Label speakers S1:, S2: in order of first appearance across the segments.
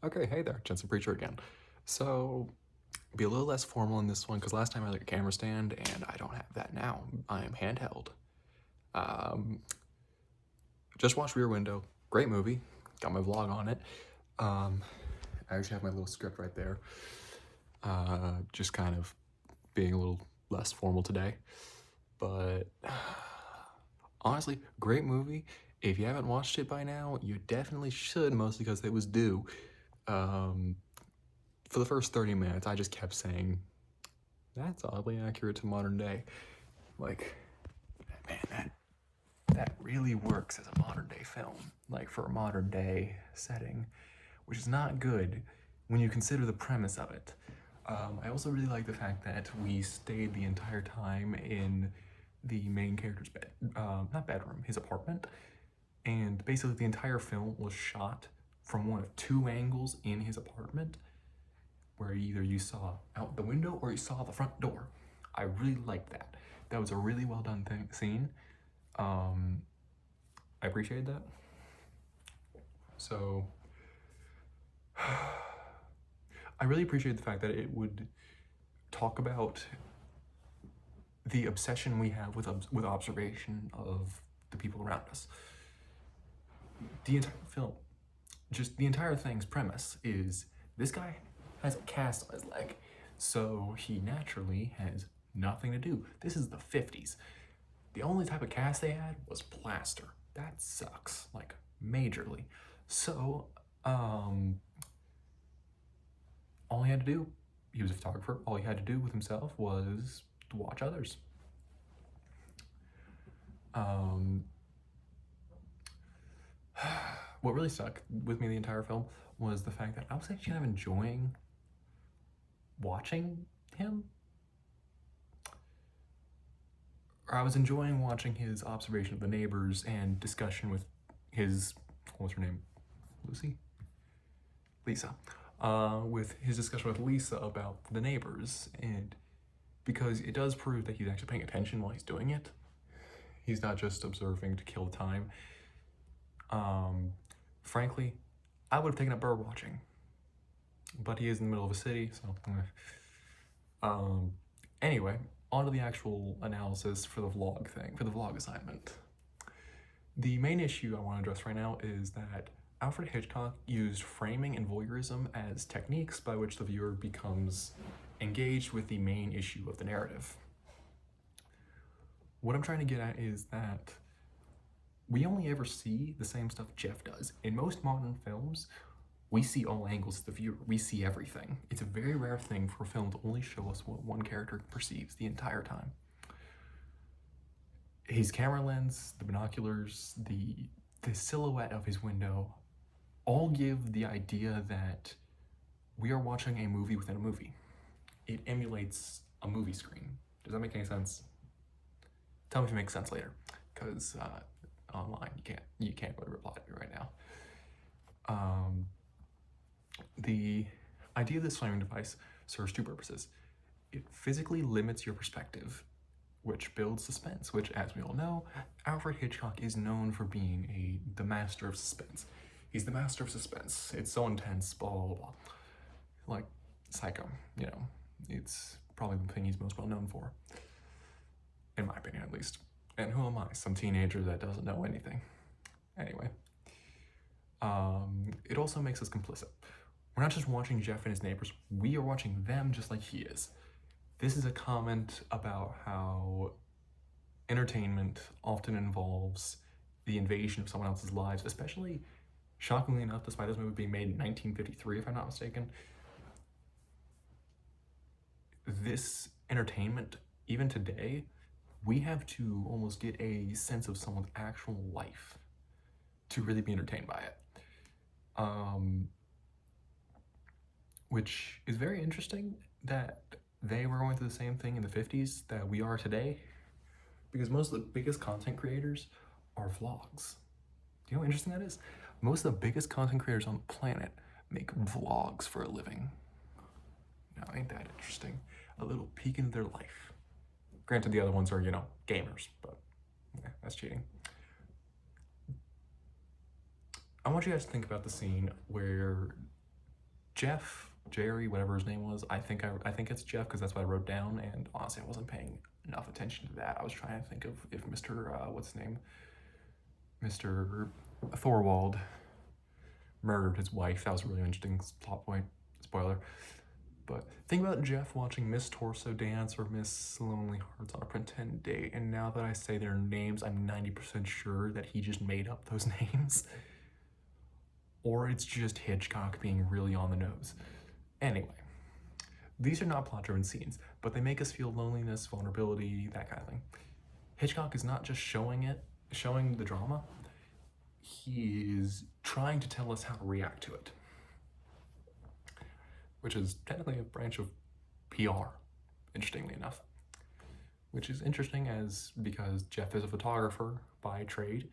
S1: Okay, hey there, Jensen Preacher again. So, be a little less formal in this one because last time I had like a camera stand and I don't have that now. I am handheld. Um, just watched Rear Window. Great movie. Got my vlog on it. Um, I actually have my little script right there. Just kind of being a little less formal today. But honestly, great movie. If you haven't watched it by now, you definitely should, mostly because it was due. Um, for the first 30 minutes, I just kept saying, that's oddly accurate to modern day. Like, man, that really works as a modern day film, like for a modern day setting, which is not good when you consider the premise of it. I also really like the fact that we stayed the entire time in the main character's bed, not bedroom, his apartment, and basically the entire film was shot from one of two angles in his apartment, where either you saw out the window or you saw the front door. I really liked that. That was a really well done scene. Um, I appreciated that. So I really appreciate the fact that it would talk about the obsession we have with observation of the people around us. The entire film, just the entire thing's premise is this guy has a cast on his leg, so he naturally has nothing to do. This is the 50s. The only type of cast they had was plaster. That sucks, like majorly. So, all he had to do, he was a photographer, all he had to do with himself was to watch others. Um, what really stuck with me the entire film was the fact that I was actually kind of enjoying watching him. Or I was enjoying watching his observation of the neighbors and discussion with his, what was her name? Lucy? Lisa. With his discussion with Lisa about the neighbors, and because it does prove that he's actually paying attention while he's doing it. He's not just observing to kill time. Frankly, I would have taken up bird watching, but he is in the middle of a city, so. Anyway, on to the actual analysis for the vlog thing, for the vlog assignment. The main issue I want to address right now is that Alfred Hitchcock used framing and voyeurism as techniques by which the viewer becomes engaged with the main issue of the narrative. What I'm trying to get at is that we only ever see the same stuff Jeff does. In most modern films, we see all angles of the viewer. We see everything. It's a very rare thing for a film to only show us what one character perceives the entire time. His camera lens, the binoculars, the silhouette of his window all give the idea that we are watching a movie within a movie. It emulates a movie screen. Does that make any sense? Tell me if it makes sense later, because online you can't really reply to me right now. The idea of this framing device serves two purposes. It physically limits your perspective, which builds suspense, which, as we all know, Alfred Hitchcock is known for being the master of suspense. He's the master of suspense. It's so intense, blah, blah, blah. Like Psycho, you know, it's probably the thing he's most well known for, in my opinion at least. And who am I? Some teenager that doesn't know anything. Anyway, it also makes us complicit. We're not just watching Jeff and his neighbors, we are watching them just like he is. This is a comment about how entertainment often involves the invasion of someone else's lives, especially, shockingly enough, despite this movie being made in 1953, if I'm not mistaken. This entertainment, even today, we have to almost get a sense of someone's actual life to really be entertained by it. Which is very interesting that they were going through the same thing in the 50s that we are today, because most of the biggest content creators are vlogs. Do you know how interesting that is? Most of the biggest content creators on the planet make vlogs for a living. Now, ain't that interesting? A little peek into their life. Granted, the other ones are, you know, gamers, but yeah, that's cheating. I want you guys to think about the scene where Jerry, whatever his name was. I think it's Jeff because that's what I wrote down. And honestly, I wasn't paying enough attention to that. I was trying to think of if Mr. What's his name, Mr. Thorwald murdered his wife. That was a really interesting plot point. Spoiler. But think about Jeff watching Miss Torso dance or Miss Lonely Hearts on a pretend date, and now that I say their names, I'm 90% sure that he just made up those names. Or it's just Hitchcock being really on the nose. Anyway, these are not plot-driven scenes, but they make us feel loneliness, vulnerability, that kind of thing. Hitchcock is not just showing the drama, he is trying to tell us how to react to it, which is technically a branch of PR, interestingly enough. Which is interesting because Jeff is a photographer by trade.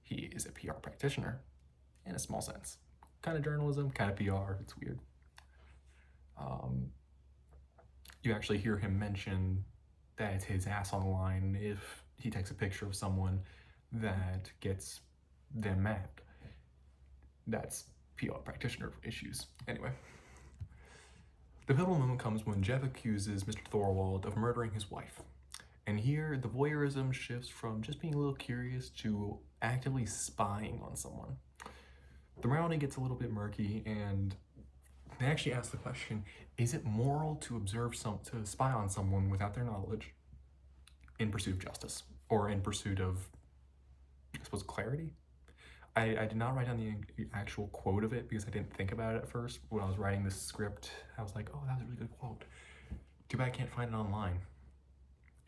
S1: He is a PR practitioner in a small sense. Kind of journalism, kind of PR, it's weird. You actually hear him mention that it's his ass on the line if he takes a picture of someone that gets them mad. That's PR practitioner issues. Anyway. The pivotal moment comes when Jeff accuses Mr. Thorwald of murdering his wife. And here, the voyeurism shifts from just being a little curious to actively spying on someone. The morality gets a little bit murky, and they actually ask the question, is it moral to spy on someone without their knowledge in pursuit of justice? Or in pursuit of, I suppose, clarity? I did not write down the actual quote of it because I didn't think about it at first. When I was writing this script, I was like, oh, that was a really good quote. Too bad I can't find it online.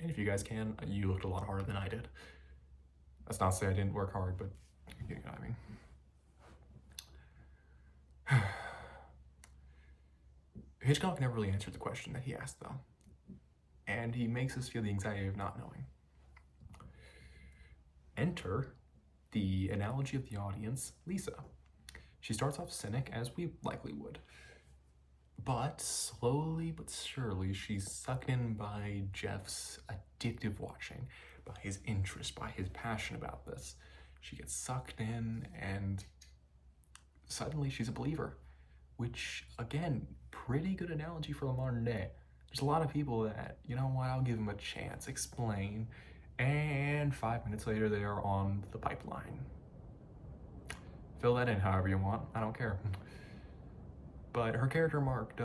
S1: And if you guys can, you looked a lot harder than I did. That's not to say I didn't work hard, but you know what I mean. Hitchcock never really answered the question that he asked, though. And he makes us feel the anxiety of not knowing. Enter the analogy of the audience, Lisa. She starts off cynic, as we likely would. But slowly but surely, she's sucked in by Jeff's addictive watching, by his interest, by his passion about this. She gets sucked in, and suddenly she's a believer. Which, again, pretty good analogy for the modern day. There's a lot of people that, you know what, I'll give them a chance, explain, and 5 minutes later they are on the pipeline. Fill that in however you want, I don't care. But her character arc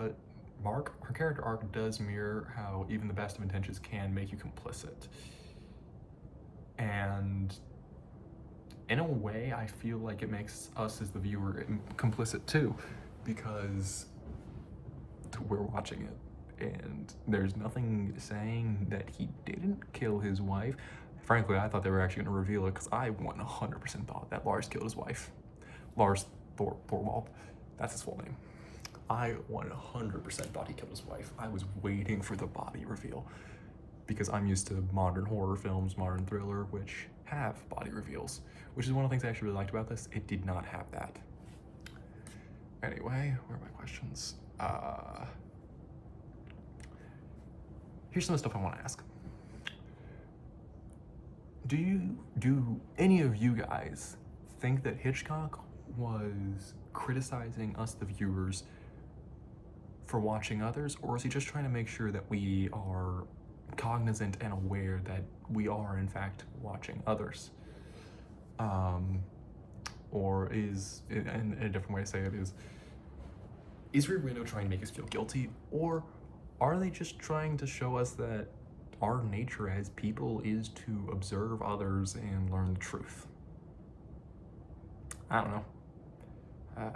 S1: does mirror how even the best of intentions can make you complicit. And in a way, I feel like it makes us as the viewer complicit too, because we're watching it. And there's nothing saying that he didn't kill his wife. Frankly, I thought they were actually going to reveal it because I 100% thought that Lars killed his wife. Lars Thorwald. That's his full name. I 100% thought he killed his wife. I was waiting for the body reveal because I'm used to modern horror films, modern thriller, which have body reveals, which is one of the things I actually really liked about this. It did not have that. Anyway, where are my questions? Here's some of the stuff I want to ask. Do any of you guys think that Hitchcock was criticizing us, the viewers, for watching others, or is he just trying to make sure that we are cognizant and aware that we are in fact watching others? Or is, in a different way to say it is Rear Window trying to make us feel guilty, or are they just trying to show us that our nature as people is to observe others and learn the truth? I don't know. I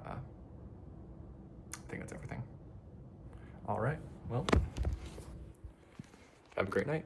S1: think that's everything. All right, well, have a great night.